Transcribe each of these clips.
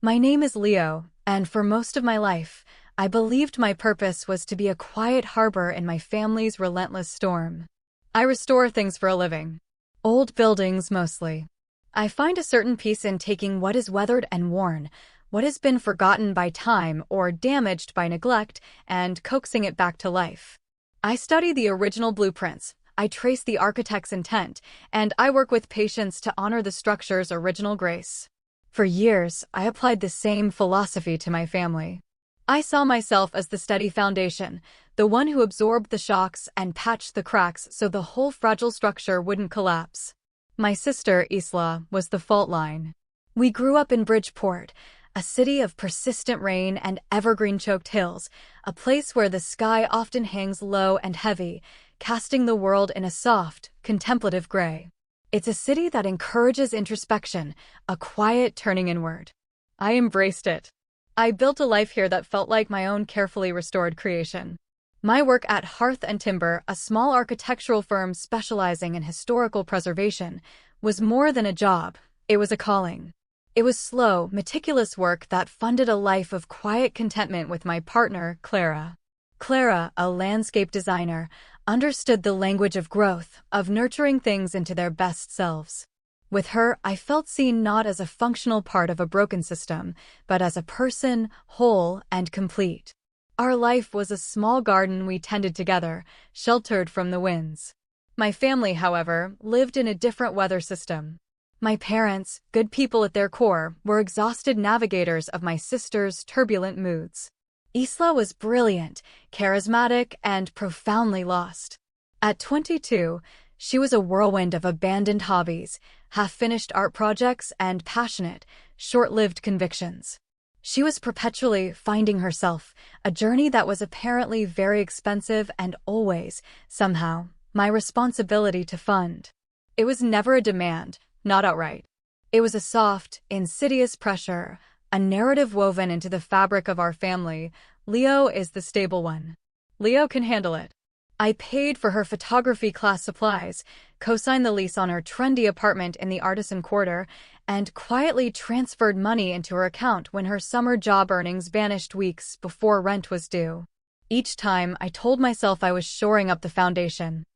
My name is Leo, and for most of my life, I believed my purpose was to be a quiet harbor in my family's relentless storm. I restore things for a living. Old buildings, mostly. I find a certain peace in taking what is weathered and worn, what has been forgotten by time or damaged by neglect, and coaxing it back to life. I study the original blueprints, I trace the architect's intent, and I work with patience to honor the structure's original grace. For years, I applied the same philosophy to my family. I saw myself as the steady foundation, the one who absorbed the shocks and patched the cracks so the whole fragile structure wouldn't collapse. My sister, Isla, was the fault line. We grew up in Bridgeport, a city of persistent rain and evergreen-choked hills, a place where the sky often hangs low and heavy, casting the world in a soft, contemplative gray. It's a city that encourages introspection, a quiet turning inward. I embraced it. I built a life here that felt like my own carefully restored creation. My work at Hearth and Timber, a small architectural firm specializing in historical preservation, was more than a job, it was a calling. It was slow, meticulous work that funded a life of quiet contentment with my partner, Clara. Clara, a landscape designer, understood the language of growth, of nurturing things into their best selves. With her, I felt seen not as a functional part of a broken system, but as a person, whole and complete. Our life was a small garden we tended together, sheltered from the winds. My family, however, lived in a different weather system. My parents, good people at their core, were exhausted navigators of my sister's turbulent moods. Isla was brilliant, charismatic, and profoundly lost. At 22, she was a whirlwind of abandoned hobbies, half-finished art projects, and passionate, short-lived convictions. She was perpetually finding herself, a journey that was apparently very expensive and always, somehow, my responsibility to fund. It was never a demand, not outright. It was a soft, insidious pressure, a narrative woven into the fabric of our family. Leo is the stable one. Leo can handle it. I paid for her photography class supplies, co-signed the lease on her trendy apartment in the Artisan Quarter, and quietly transferred money into her account when her summer job earnings vanished weeks before rent was due. Each time, I told myself I was shoring up the foundation.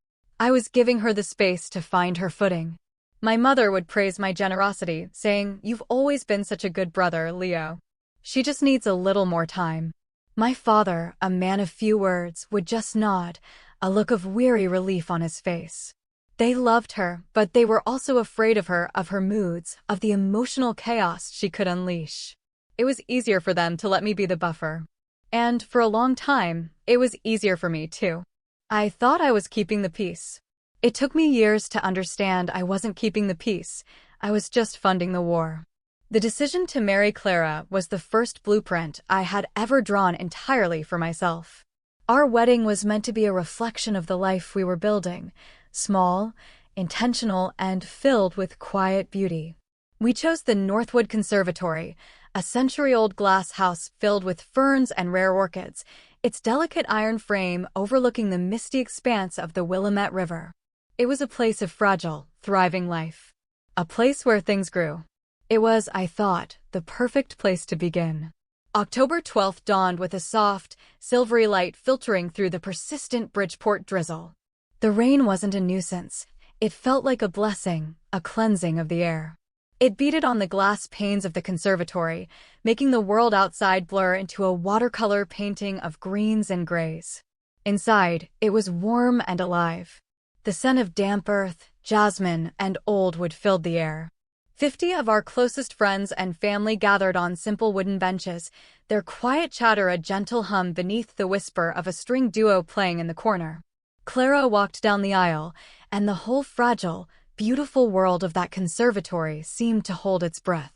I was giving her the space to find her footing. My mother would praise my generosity, saying, "You've always been such a good brother, Leo. She just needs a little more time." My father, a man of few words, would just nod, a look of weary relief on his face. They loved her, but they were also afraid of her moods, of the emotional chaos she could unleash. It was easier for them to let me be the buffer. And, for a long time, it was easier for me, too. I thought I was keeping the peace. It took me years to understand I wasn't keeping the peace, I was just funding the war. The decision to marry Clara was the first blueprint I had ever drawn entirely for myself. Our wedding was meant to be a reflection of the life we were building, small, intentional, and filled with quiet beauty. We chose the Northwood Conservatory, a century-old glass house filled with ferns and rare orchids, its delicate iron frame overlooking the misty expanse of the Willamette River. It was a place of fragile, thriving life. A place where things grew. It was, I thought, the perfect place to begin. October 12th dawned with a soft, silvery light filtering through the persistent Bridgeport drizzle. The rain wasn't a nuisance. It felt like a blessing, a cleansing of the air. It beaded on the glass panes of the conservatory, making the world outside blur into a watercolor painting of greens and grays. Inside, it was warm and alive. The scent of damp earth, jasmine, and old wood filled the air. 50 of our closest friends and family gathered on simple wooden benches, their quiet chatter a gentle hum beneath the whisper of a string duo playing in the corner. Clara walked down the aisle, and the whole fragile, beautiful world of that conservatory seemed to hold its breath.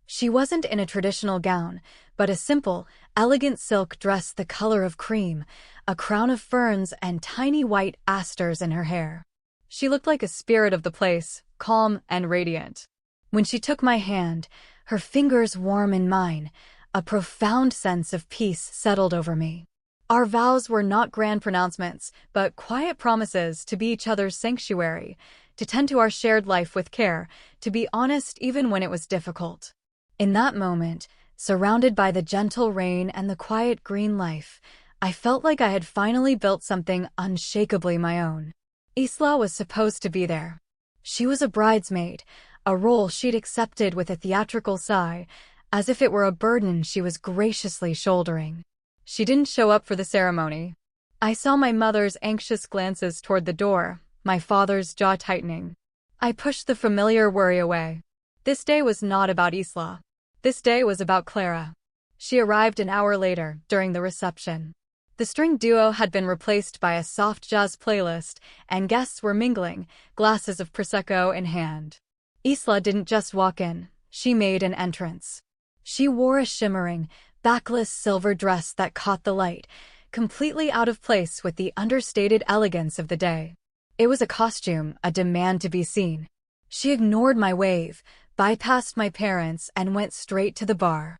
She wasn't in a traditional gown, but a simple, elegant silk dress the color of cream, a crown of ferns and tiny white asters in her hair. She looked like a spirit of the place, calm and radiant. When she took my hand, her fingers warm in mine, a profound sense of peace settled over me. Our vows were not grand pronouncements, but quiet promises to be each other's sanctuary, to tend to our shared life with care, to be honest even when it was difficult. In that moment, Surrounded by the gentle rain and the quiet green life, I felt like I had finally built something unshakably my own. Isla was supposed to be there. She was a bridesmaid, a role she'd accepted with a theatrical sigh, as if it were a burden she was graciously shouldering. She didn't show up for the ceremony. I saw my mother's anxious glances toward the door, my father's jaw tightening. I pushed the familiar worry away. This day was not about Isla. This day was about Clara. She arrived an hour later, during the reception. The string duo had been replaced by a soft jazz playlist, and guests were mingling, glasses of Prosecco in hand. Isla didn't just walk in, she made an entrance. She wore a shimmering, backless silver dress that caught the light, completely out of place with the understated elegance of the day. It was a costume, a demand to be seen. She ignored my wave, bypassed my parents, and went straight to the bar.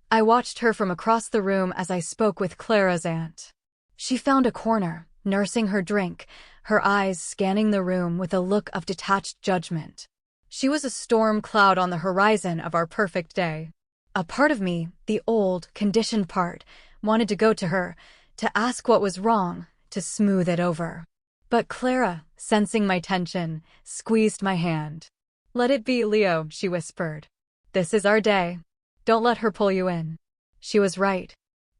I watched her from across the room as I spoke with Clara's aunt. She found a corner, nursing her drink, her eyes scanning the room with a look of detached judgment. She was a storm cloud on the horizon of our perfect day. A part of me, the old, conditioned part, wanted to go to her, to ask what was wrong, to smooth it over. But Clara, sensing my tension, squeezed my hand. "Let it be, Leo," she whispered. "This is our day. Don't let her pull you in." She was right.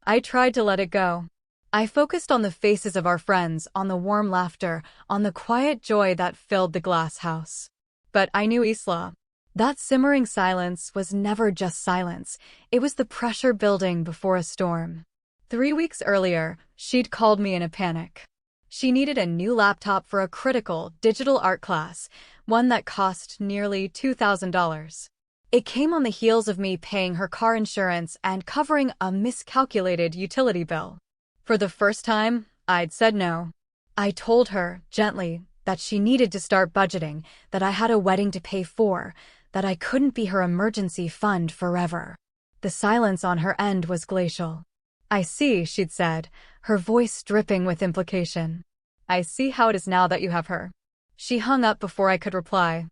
I tried to let it go. I focused on the faces of our friends, on the warm laughter, on the quiet joy that filled the glass house. But I knew Isla. That simmering silence was never just silence. It was the pressure building before a storm. 3 weeks earlier, she'd called me in a panic. She needed a new laptop for a critical digital art class, one that cost nearly $2,000. It came on the heels of me paying her car insurance and covering a miscalculated utility bill. For the first time, I'd said no. I told her, gently, that she needed to start budgeting, that I had a wedding to pay for, that I couldn't be her emergency fund forever. The silence on her end was glacial. "I see," she'd said, her voice dripping with implication. "I see how it is now that you have her." She hung up before I could reply.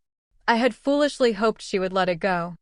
I had foolishly hoped she would let it go.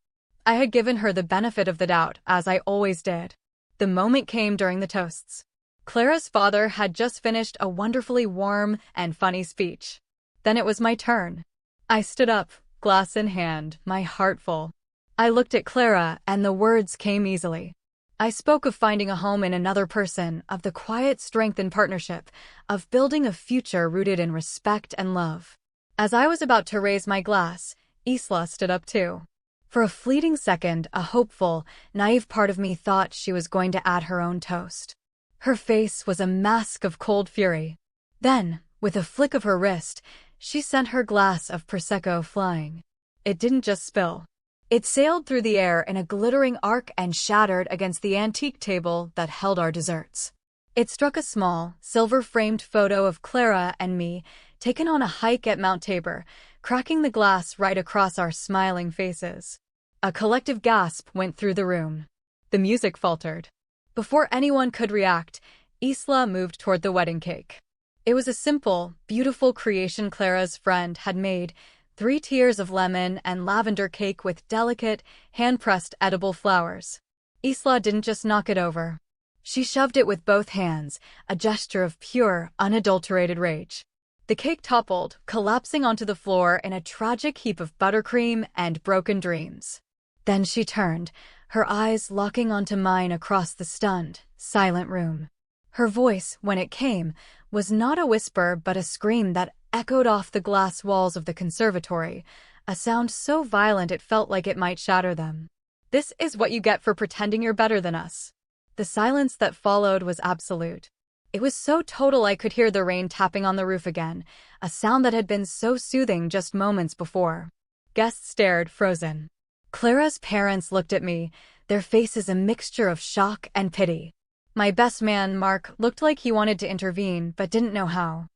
I had given her the benefit of the doubt, as I always did. The moment came during the toasts. Clara's father had just finished a wonderfully warm and funny speech. Then it was my turn. I stood up, glass in hand, my heart full. I looked at Clara, and the words came easily. I spoke of finding a home in another person, of the quiet strength in partnership, of building a future rooted in respect and love. As I was about to raise my glass, Isla stood up too. For a fleeting second, a hopeful, naive part of me thought she was going to add her own toast. Her face was a mask of cold fury. Then, with a flick of her wrist, she sent her glass of Prosecco flying. It didn't just spill. It sailed through the air in a glittering arc and shattered against the antique table that held our desserts. It struck a small, silver-framed photo of Clara and me, taken on a hike at Mount Tabor, cracking the glass right across our smiling faces. A collective gasp went through the room. The music faltered. Before anyone could react, Isla moved toward the wedding cake. It was a simple, beautiful creation Clara's friend had made, 3 tiers of lemon and lavender cake with delicate, hand-pressed edible flowers. Isla didn't just knock it over. She shoved it with both hands, a gesture of pure, unadulterated rage. The cake toppled, collapsing onto the floor in a tragic heap of buttercream and broken dreams. Then she turned, her eyes locking onto mine across the stunned, silent room. Her voice, when it came, was not a whisper but a scream that echoed off the glass walls of the conservatory, a sound so violent it felt like it might shatter them. "This is what you get for pretending you're better than us." The silence that followed was absolute. It was so total I could hear the rain tapping on the roof again, a sound that had been so soothing just moments before. Guests stared, frozen. Clara's parents looked at me, their faces a mixture of shock and pity. My best man, Mark, looked like he wanted to intervene but didn't know how.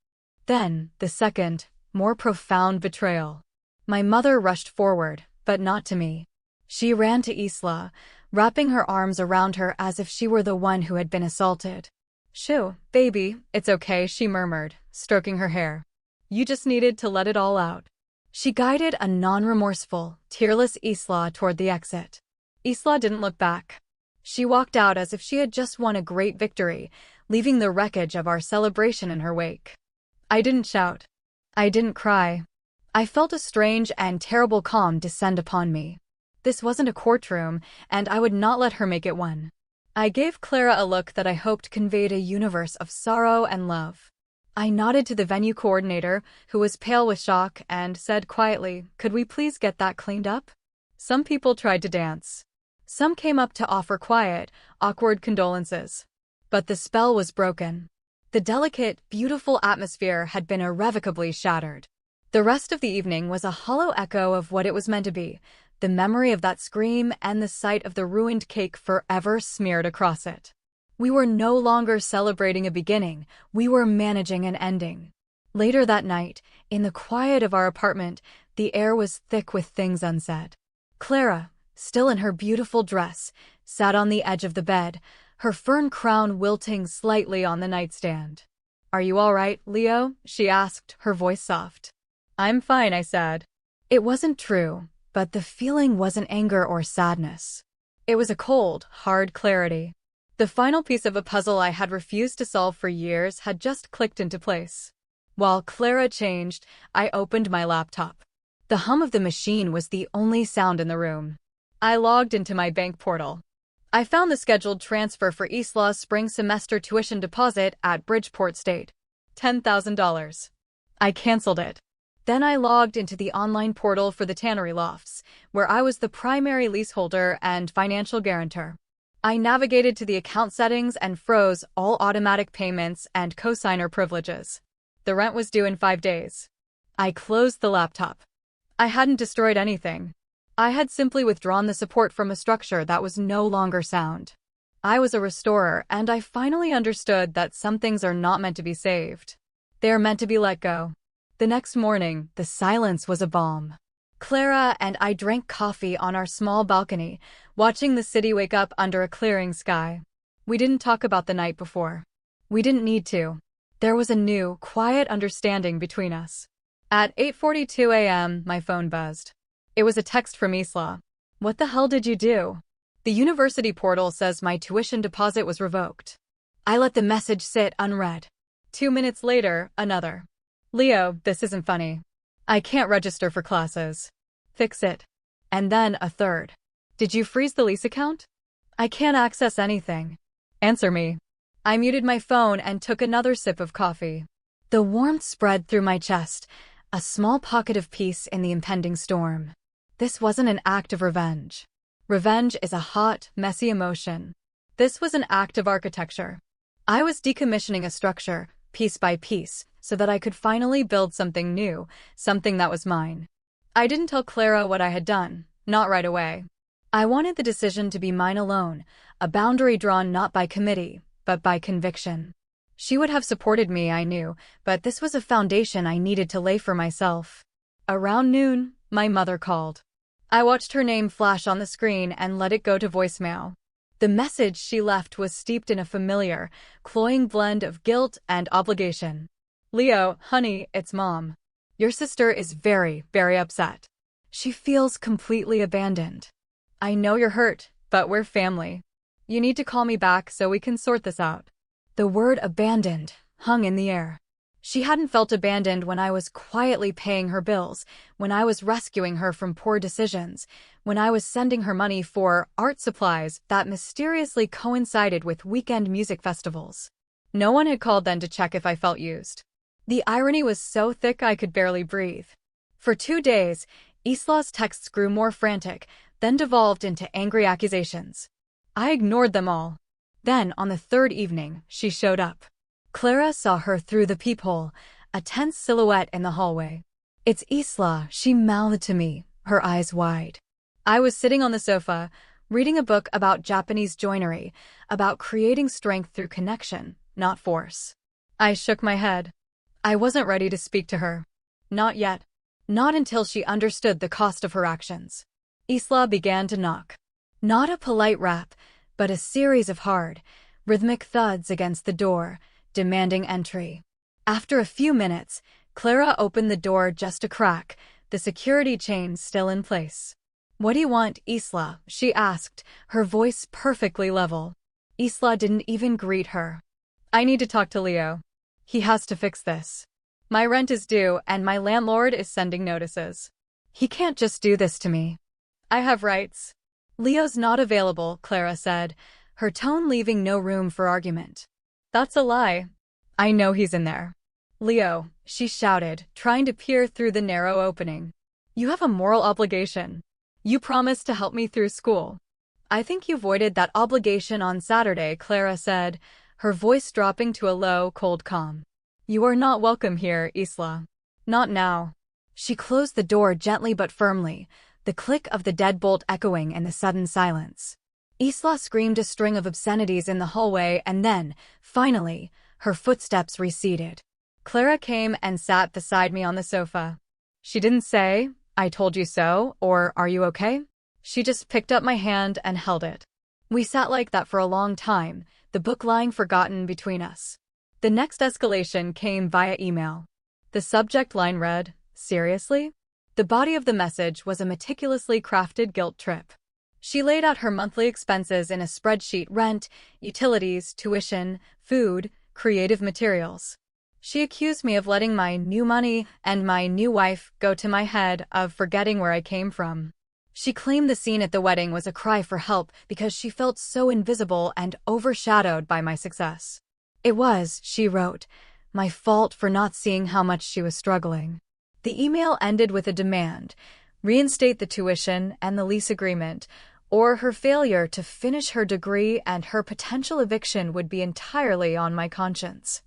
Then, the second, more profound betrayal. My mother rushed forward, but not to me. She ran to Isla, wrapping her arms around her as if she were the one who had been assaulted. "Shoo, baby, it's okay," she murmured, stroking her hair. "You just needed to let it all out." She guided a non-remorseful, tearless Isla toward the exit. Isla didn't look back. She walked out as if she had just won a great victory, leaving the wreckage of our celebration in her wake. I didn't shout. I didn't cry. I felt a strange and terrible calm descend upon me. This wasn't a courtroom, and I would not let her make it one. I gave Clara a look that I hoped conveyed a universe of sorrow and love. I nodded to the venue coordinator, who was pale with shock, and said quietly, "Could we please get that cleaned up?" Some people tried to dance. Some came up to offer quiet, awkward condolences. But the spell was broken. The delicate, beautiful atmosphere had been irrevocably shattered. The rest of the evening was a hollow echo of what it was meant to be, the memory of that scream and the sight of the ruined cake forever smeared across it. We were no longer celebrating a beginning, we were managing an ending. Later that night, in the quiet of our apartment, the air was thick with things unsaid. Clara, still in her beautiful dress, sat on the edge of the bed, her fern crown wilting slightly on the nightstand. "Are you all right, Leo?" she asked, her voice soft. "I'm fine," I said. It wasn't true, but the feeling wasn't anger or sadness. It was a cold, hard clarity. The final piece of a puzzle I had refused to solve for years had just clicked into place. While Clara changed, I opened my laptop. The hum of the machine was the only sound in the room. I logged into my bank portal. I found the scheduled transfer for Isla's spring semester tuition deposit at Bridgeport State. $10,000. I canceled it. Then I logged into the online portal for the Tannery Lofts, where I was the primary leaseholder and financial guarantor. I navigated to the account settings and froze all automatic payments and cosigner privileges. The rent was due in 5 days. I closed the laptop. I hadn't destroyed anything. I had simply withdrawn the support from a structure that was no longer sound. I was a restorer, and I finally understood that some things are not meant to be saved. They are meant to be let go. The next morning, the silence was a balm. Clara and I drank coffee on our small balcony, watching the city wake up under a clearing sky. We didn't talk about the night before. We didn't need to. There was a new, quiet understanding between us. At 8:42 a.m., my phone buzzed. It was a text from Isla. "What the hell did you do? The university portal says my tuition deposit was revoked." I let the message sit unread. 2 minutes later, another. "Leo, this isn't funny. I can't register for classes. Fix it." And then a third. "Did you freeze the lease account? I can't access anything. Answer me." I muted my phone and took another sip of coffee. The warmth spread through my chest, a small pocket of peace in the impending storm. This wasn't an act of revenge. Revenge is a hot, messy emotion. This was an act of architecture. I was decommissioning a structure, piece by piece, so that I could finally build something new, something that was mine. I didn't tell Clara what I had done, not right away. I wanted the decision to be mine alone, a boundary drawn not by committee, but by conviction. She would have supported me, I knew, but this was a foundation I needed to lay for myself. Around noon, my mother called. I watched her name flash on the screen and let it go to voicemail. The message she left was steeped in a familiar, cloying blend of guilt and obligation. "Leo, honey, it's Mom. Your sister is very, very upset. She feels completely abandoned. I know you're hurt, but we're family. You need to call me back so we can sort this out." The word abandoned hung in the air. She hadn't felt abandoned when I was quietly paying her bills, when I was rescuing her from poor decisions, when I was sending her money for art supplies that mysteriously coincided with weekend music festivals. No one had called then to check if I felt used. The irony was so thick I could barely breathe. For 2 days, Isla's texts grew more frantic, then devolved into angry accusations. I ignored them all. Then, on the 3rd evening, she showed up. Clara saw her through the peephole, a tense silhouette in the hallway. "It's Isla," she mouthed to me, her eyes wide. I was sitting on the sofa, reading a book about Japanese joinery, about creating strength through connection, not force. I shook my head. I wasn't ready to speak to her. Not yet. Not until she understood the cost of her actions. Isla began to knock. Not a polite rap, but a series of hard, rhythmic thuds against the door, demanding entry. After a few minutes, Clara opened the door just a crack, the security chain still in place. "What do you want, Isla?" she asked, her voice perfectly level. Isla didn't even greet her. "I need to talk to Leo. He has to fix this. My rent is due and my landlord is sending notices. He can't just do this to me. I have rights." "Leo's not available," Clara said, her tone leaving no room for argument. "That's a lie. I know he's in there." "Leo," she shouted, trying to peer through the narrow opening. "You have a moral obligation. You promised to help me through school." "I think you voided that obligation on Saturday," Clara said, her voice dropping to a low, cold calm. "You are not welcome here, Isla. Not now." She closed the door gently but firmly, the click of the deadbolt echoing in the sudden silence. Isla screamed a string of obscenities in the hallway and then, finally, her footsteps receded. Clara came and sat beside me on the sofa. She didn't say, "I told you so," or "Are you okay?" She just picked up my hand and held it. We sat like that for a long time, the book lying forgotten between us. The next escalation came via email. The subject line read, "Seriously?" The body of the message was a meticulously crafted guilt trip. She laid out her monthly expenses in a spreadsheet: rent, utilities, tuition, food, creative materials. She accused me of letting my new money and my new wife go to my head, of forgetting where I came from. She claimed the scene at the wedding was a cry for help because she felt so invisible and overshadowed by my success. It was, she wrote, my fault for not seeing how much she was struggling. The email ended with a demand: reinstate the tuition and the lease agreement, or her failure to finish her degree and her potential eviction would be entirely on my conscience.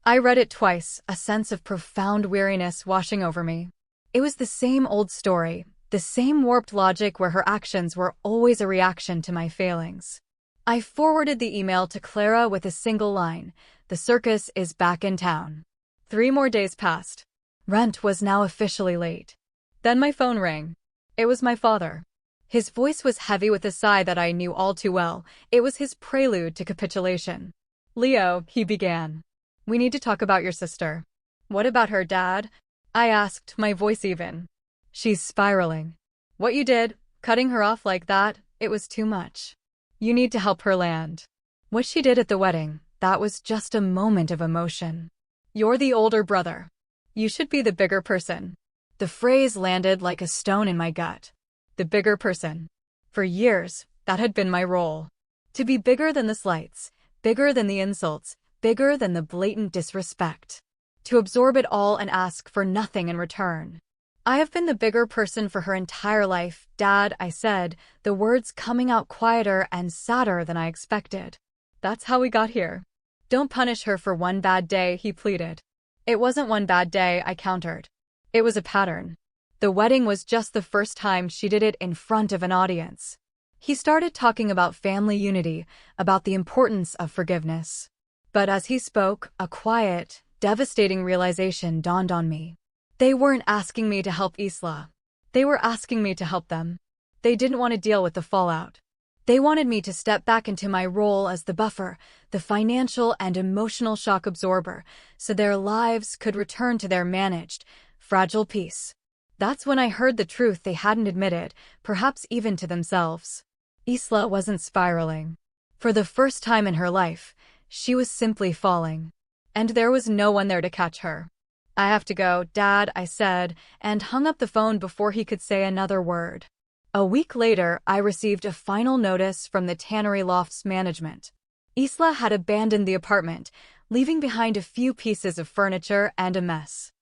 I read it twice, a sense of profound weariness washing over me. It was the same old story, the same warped logic where her actions were always a reaction to my failings. I forwarded the email to Clara with a single line: "The circus is back in town." 3 more days passed. Rent was now officially late. Then my phone rang. It was my father. His voice was heavy with a sigh that I knew all too well. It was his prelude to capitulation. "Leo," he began, "we need to talk about your sister." "What about her, Dad?" I asked, my voice even. "She's spiraling. What you did, cutting her off like that, it was too much. You need to help her land. What she did at the wedding, that was just a moment of emotion. You're the older brother. You should be the bigger person." The phrase landed like a stone in my gut. The bigger person. For years, that had been my role. To be bigger than the slights, bigger than the insults, bigger than the blatant disrespect. To absorb it all and ask for nothing in return. "I have been the bigger person for her entire life, Dad," I said, the words coming out quieter and sadder than I expected. "That's how we got here. Don't punish her for one bad day," he pleaded. "It wasn't one bad day," I countered. "It was a pattern. The wedding was just the first time she did it in front of an audience." He started talking about family unity, about the importance of forgiveness. But as he spoke, a quiet, devastating realization dawned on me. They weren't asking me to help Isla. They were asking me to help them. They didn't want to deal with the fallout. They wanted me to step back into my role as the buffer, the financial and emotional shock absorber, so their lives could return to their managed, fragile peace. That's when I heard the truth they hadn't admitted, perhaps even to themselves. Isla wasn't spiraling. For the first time in her life, she was simply falling. And there was no one there to catch her. "I have to go, Dad," I said, and hung up the phone before he could say another word. A week later, I received a final notice from the Tannery Loft's management. Isla had abandoned the apartment, leaving behind a few pieces of furniture and a mess.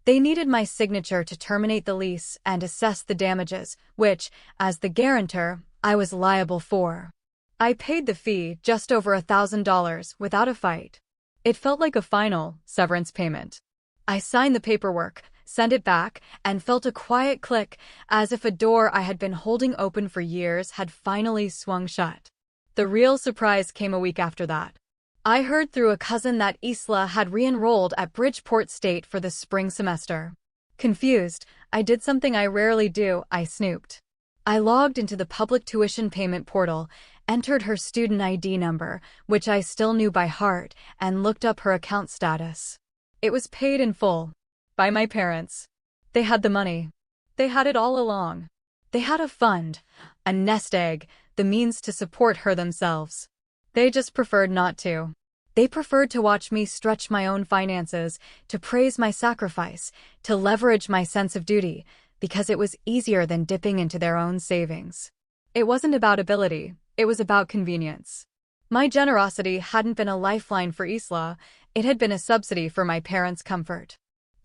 They needed my signature to terminate the lease and assess the damages, which, as the guarantor, I was liable for. I paid the fee, just over $1,000, without a fight. It felt like a final severance payment. I signed the paperwork, sent it back, and felt a quiet click, as if a door I had been holding open for years had finally swung shut. The real surprise came a week after that. I heard through a cousin that Isla had re-enrolled at Bridgeport State for the spring semester. Confused, I did something I rarely do: I snooped. I logged into the public tuition payment portal, entered her student ID number, which I still knew by heart, and looked up her account status. It was paid in full. By my parents. They had the money. They had it all along. They had a fund, a nest egg, the means to support her themselves. They just preferred not to. They preferred to watch me stretch my own finances, to praise my sacrifice, to leverage my sense of duty, because it was easier than dipping into their own savings. It wasn't about ability, it was about convenience. My generosity hadn't been a lifeline for Isla, it had been a subsidy for my parents' comfort.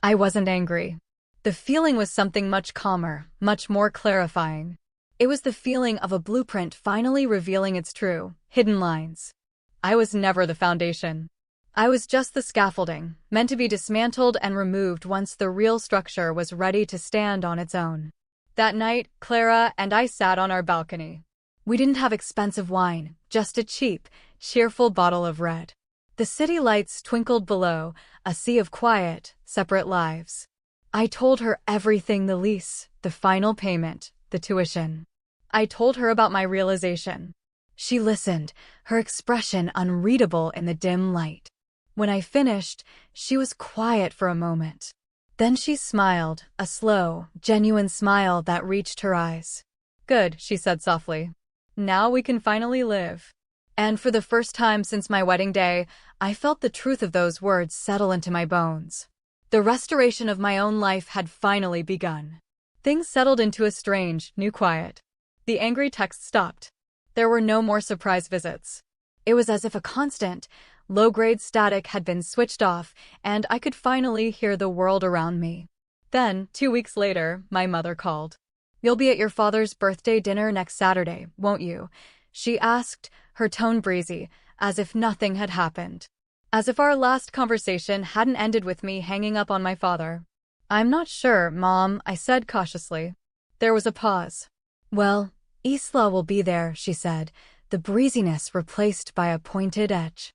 I wasn't angry. The feeling was something much calmer, much more clarifying. It was the feeling of a blueprint finally revealing its true, hidden lines. I was never the foundation. I was just the scaffolding, meant to be dismantled and removed once the real structure was ready to stand on its own. That night, Clara and I sat on our balcony. We didn't have expensive wine, just a cheap, cheerful bottle of red. The city lights twinkled below, a sea of quiet, separate lives. I told her everything: the lease, the final payment, the tuition. I told her about my realization. She listened, her expression unreadable in the dim light. When I finished, she was quiet for a moment. Then she smiled, a slow, genuine smile that reached her eyes. "Good," she said softly. "Now we can finally live." And for the first time since my wedding day, I felt the truth of those words settle into my bones. The restoration of my own life had finally begun. Things settled into a strange, new quiet. The angry texts stopped. There were no more surprise visits. It was as if a constant, low-grade static had been switched off, and I could finally hear the world around me. Then, 2 weeks later, my mother called. "You'll be at your father's birthday dinner next Saturday, won't you?" she asked, her tone breezy, as if nothing had happened. As if our last conversation hadn't ended with me hanging up on my father. "I'm not sure, Mom," I said cautiously. There was a pause. "Well, Isla will be there," she said, the breeziness replaced by a pointed edge.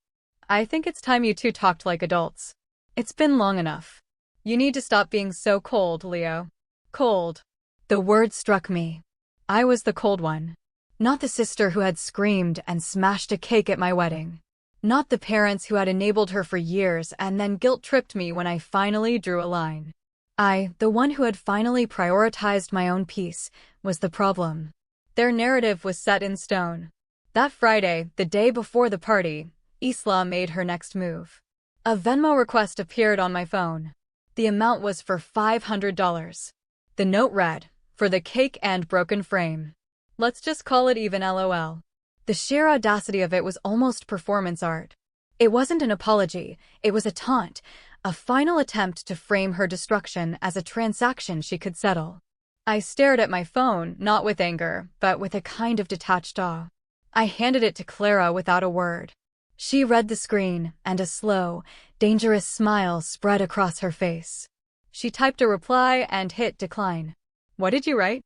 "I think it's time you two talked like adults. It's been long enough. You need to stop being so cold, Leo." Cold. The word struck me. I was the cold one. Not the sister who had screamed and smashed a cake at my wedding. Not the parents who had enabled her for years and then guilt-tripped me when I finally drew a line. The one who had finally prioritized my own peace, was the problem. Their narrative was set in stone. That Friday, the day before the party, Isla made her next move. A Venmo request appeared on my phone. The amount was for $500. The note read, "For the cake and broken frame. Let's just call it even, LOL." The sheer audacity of it was almost performance art. It wasn't an apology, it was a taunt, a final attempt to frame her destruction as a transaction she could settle. I stared at my phone, not with anger, but with a kind of detached awe. I handed it to Clara without a word. She read the screen, and a slow, dangerous smile spread across her face. She typed a reply and hit decline. "What did you write?"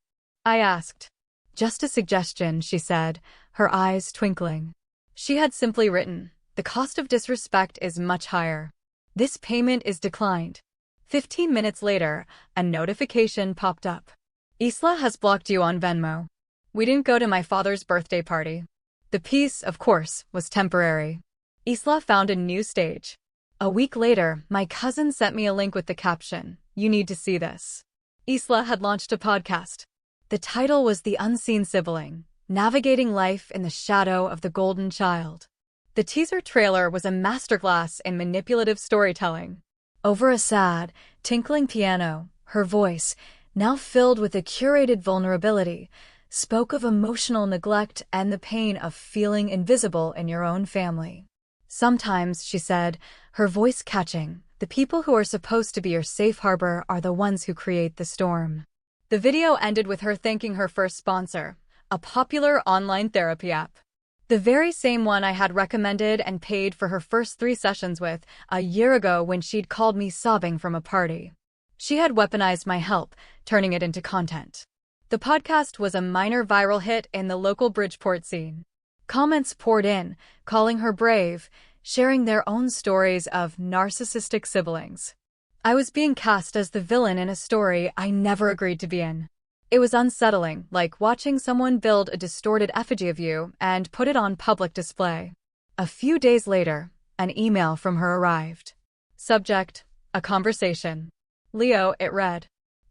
I asked. "Just a suggestion," she said, her eyes twinkling. She had simply written, "The cost of disrespect is much higher. This payment is declined." 15 minutes later, a notification popped up. "Isla has blocked you on Venmo. We didn't go to my father's birthday party." The peace, of course, was temporary. Isla found a new stage. A week later, my cousin sent me a link with the caption, "You need to see this." Isla had launched a podcast. The title was The Unseen Sibling, Navigating Life in the Shadow of the Golden Child. The teaser trailer was a masterclass in manipulative storytelling. Over a sad, tinkling piano, her voice, now filled with a curated vulnerability, spoke of emotional neglect and the pain of feeling invisible in your own family. "Sometimes," she said, her voice catching, "the people who are supposed to be your safe harbor are the ones who create the storm." The video ended with her thanking her first sponsor, a popular online therapy app. The very same one I had recommended and paid for her first 3 sessions with, a year ago when she'd called me sobbing from a party. She had weaponized my help, turning it into content. The podcast was a minor viral hit in the local Bridgeport scene. Comments poured in, calling her brave, sharing their own stories of narcissistic siblings. I was being cast as the villain in a story I never agreed to be in. It was unsettling, like watching someone build a distorted effigy of you and put it on public display. A few days later, an email from her arrived. Subject, a conversation. "Leo," it read.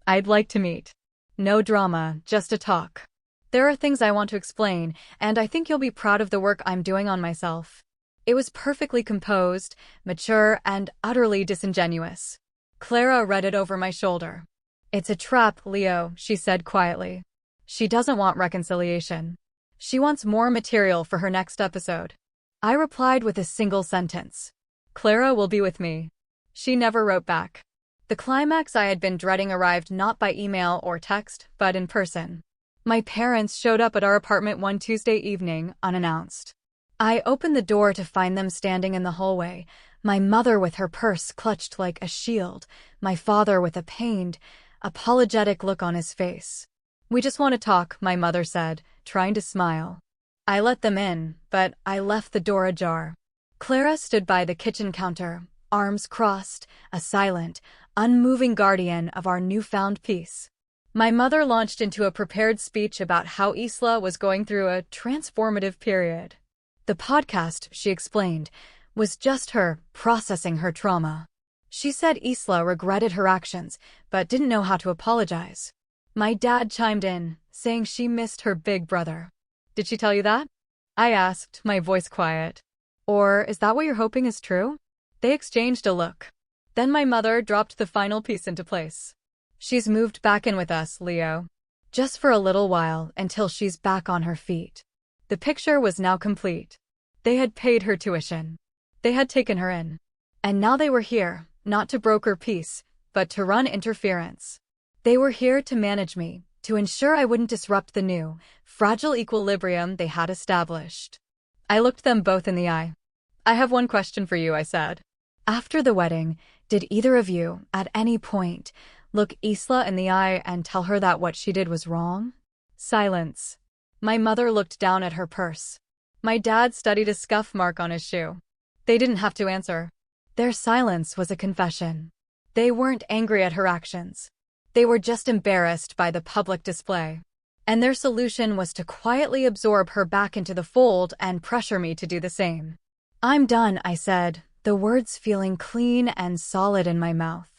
"I'd like to meet." No drama, just a talk. There are things I want to explain, and I think you'll be proud of the work I'm doing on myself. It was perfectly composed, mature, and utterly disingenuous. Clara read it over my shoulder. It's a trap, Leo, she said quietly. She doesn't want reconciliation. She wants more material for her next episode. I replied with a single sentence. Clara will be with me. She never wrote back. The climax I had been dreading arrived not by email or text, but in person. My parents showed up at our apartment one Tuesday evening, unannounced. I opened the door to find them standing in the hallway, my mother with her purse clutched like a shield, my father with a pained, apologetic look on his face. We just want to talk, my mother said, trying to smile. I let them in, but I left the door ajar. Clara stood by the kitchen counter, arms crossed, a silent, unmoving guardian of our newfound peace. My mother launched into a prepared speech about how Isla was going through a transformative period. The podcast, she explained, was just her processing her trauma. She said Isla regretted her actions, but didn't know how to apologize. My dad chimed in, saying she missed her big brother. Did she tell you that? I asked, my voice quiet. Or is that what you're hoping is true? They exchanged a look. Then my mother dropped the final piece into place. She's moved back in with us, Leo. Just for a little while, until she's back on her feet. The picture was now complete. They had paid her tuition. They had taken her in. And now they were here, not to broker peace, but to run interference. They were here to manage me, to ensure I wouldn't disrupt the new, fragile equilibrium they had established. I looked them both in the eye. I have one question for you, I said. After the wedding, did either of you, at any point, look Isla in the eye and tell her that what she did was wrong? Silence. My mother looked down at her purse. My dad studied a scuff mark on his shoe. They didn't have to answer. Their silence was a confession. They weren't angry at her actions. They were just embarrassed by the public display. And their solution was to quietly absorb her back into the fold and pressure me to do the same. I'm done, I said, the words feeling clean and solid in my mouth.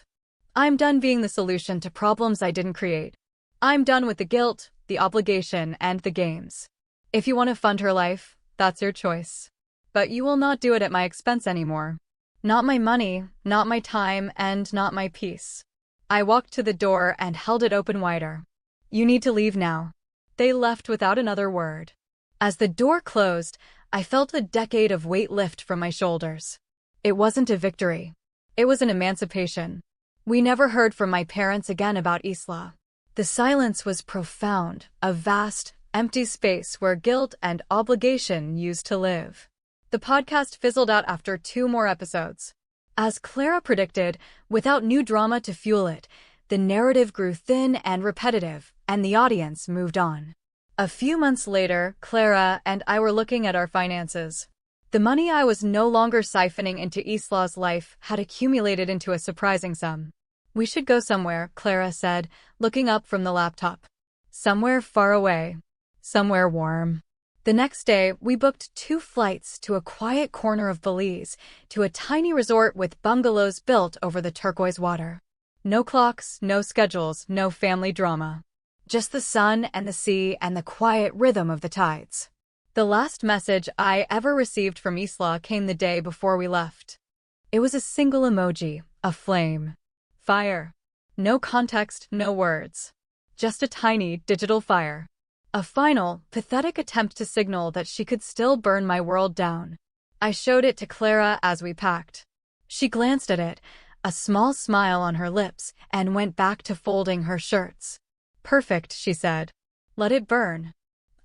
I'm done being the solution to problems I didn't create. I'm done with the guilt, the obligation, and the games. If you want to fund her life, that's your choice. But you will not do it at my expense anymore. Not my money, not my time, and not my peace. I walked to the door and held it open wider. You need to leave now. They left without another word. As the door closed, I felt a decade of weight lift from my shoulders. It wasn't a victory. It was an emancipation. We never heard from my parents again about Isla. The silence was profound, a vast, empty space where guilt and obligation used to live. The podcast fizzled out after 2 more episodes. As Clara predicted, without new drama to fuel it, the narrative grew thin and repetitive, and the audience moved on. A few months later, Clara and I were looking at our finances. The money I was no longer siphoning into Isla's life had accumulated into a surprising sum. We should go somewhere, Clara said, looking up from the laptop. Somewhere far away. Somewhere warm. The next day, we booked 2 flights to a quiet corner of Belize, to a tiny resort with bungalows built over the turquoise water. No clocks, no schedules, no family drama. Just the sun and the sea and the quiet rhythm of the tides. The last message I ever received from Isla came the day before we left. It was a single emoji, a flame. Fire. No context, no words. Just a tiny digital fire. A final, pathetic attempt to signal that she could still burn my world down. I showed it to Clara as we packed. She glanced at it, a small smile on her lips, and went back to folding her shirts. Perfect, she said. Let it burn.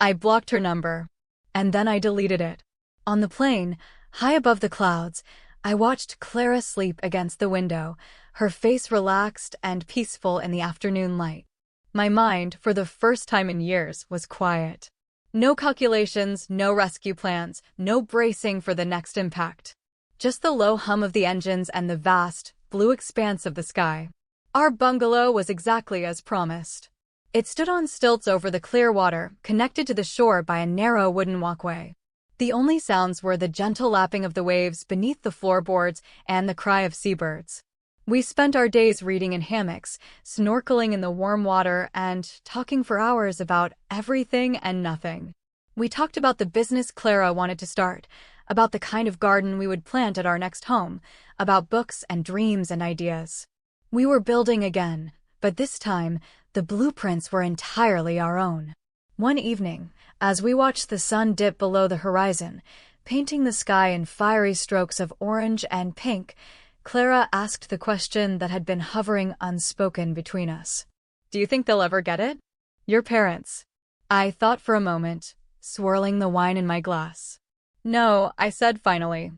I blocked her number. And then I deleted it. On the plane, high above the clouds, I watched Clara sleep against the window, her face relaxed and peaceful in the afternoon light. My mind, for the first time in years, was quiet. No calculations, no rescue plans, no bracing for the next impact. Just the low hum of the engines and the vast, blue expanse of the sky. Our bungalow was exactly as promised. It stood on stilts over the clear water, connected to the shore by a narrow wooden walkway. The only sounds were the gentle lapping of the waves beneath the floorboards and the cry of seabirds. We spent our days reading in hammocks, snorkeling in the warm water, and talking for hours about everything and nothing. We talked about the business Clara wanted to start, about the kind of garden we would plant at our next home, about books and dreams and ideas. We were building again, but this time, the blueprints were entirely our own. One evening, as we watched the sun dip below the horizon, painting the sky in fiery strokes of orange and pink, Clara asked the question that had been hovering unspoken between us. Do you think they'll ever get it? Your parents. I thought for a moment, swirling the wine in my glass. No, I said finally.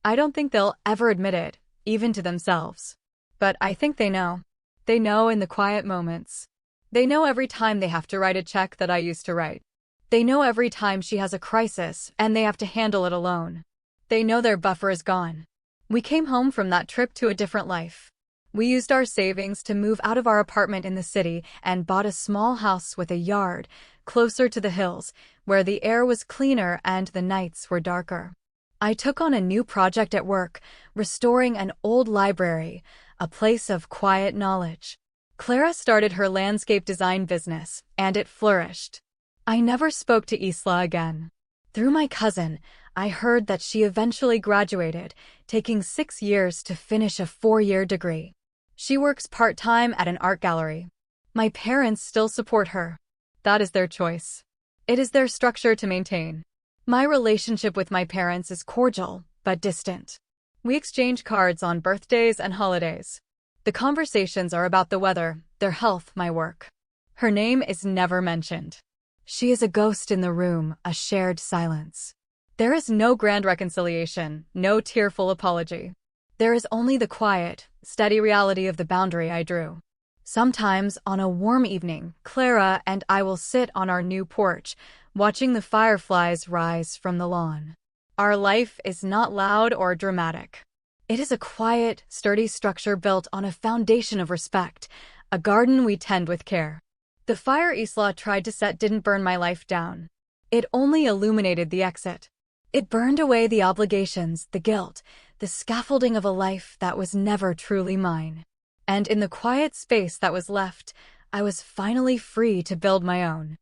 I don't think they'll ever admit it, even to themselves. But I think they know. They know in the quiet moments. They know every time they have to write a check that I used to write. They know every time she has a crisis and they have to handle it alone. They know their buffer is gone. We came home from that trip to a different life. We used our savings to move out of our apartment in the city and bought a small house with a yard, closer to the hills, where the air was cleaner and the nights were darker. I took on a new project at work, restoring an old library, a place of quiet knowledge. Clara started her landscape design business, and it flourished. I never spoke to Isla again. Through my cousin, I heard that she eventually graduated, taking 6 years to finish a 4-year degree. She works part-time at an art gallery. My parents still support her. That is their choice. It is their structure to maintain. My relationship with my parents is cordial, but distant. We exchange cards on birthdays and holidays. The conversations are about the weather, their health, my work. Her name is never mentioned. She is a ghost in the room, a shared silence. There is no grand reconciliation, no tearful apology. There is only the quiet, steady reality of the boundary I drew. Sometimes, on a warm evening, Clara and I will sit on our new porch, watching the fireflies rise from the lawn. Our life is not loud or dramatic. It is a quiet, sturdy structure built on a foundation of respect, a garden we tend with care. The fire Isla tried to set didn't burn my life down. It only illuminated the exit. It burned away the obligations, the guilt, the scaffolding of a life that was never truly mine. And in the quiet space that was left, I was finally free to build my own.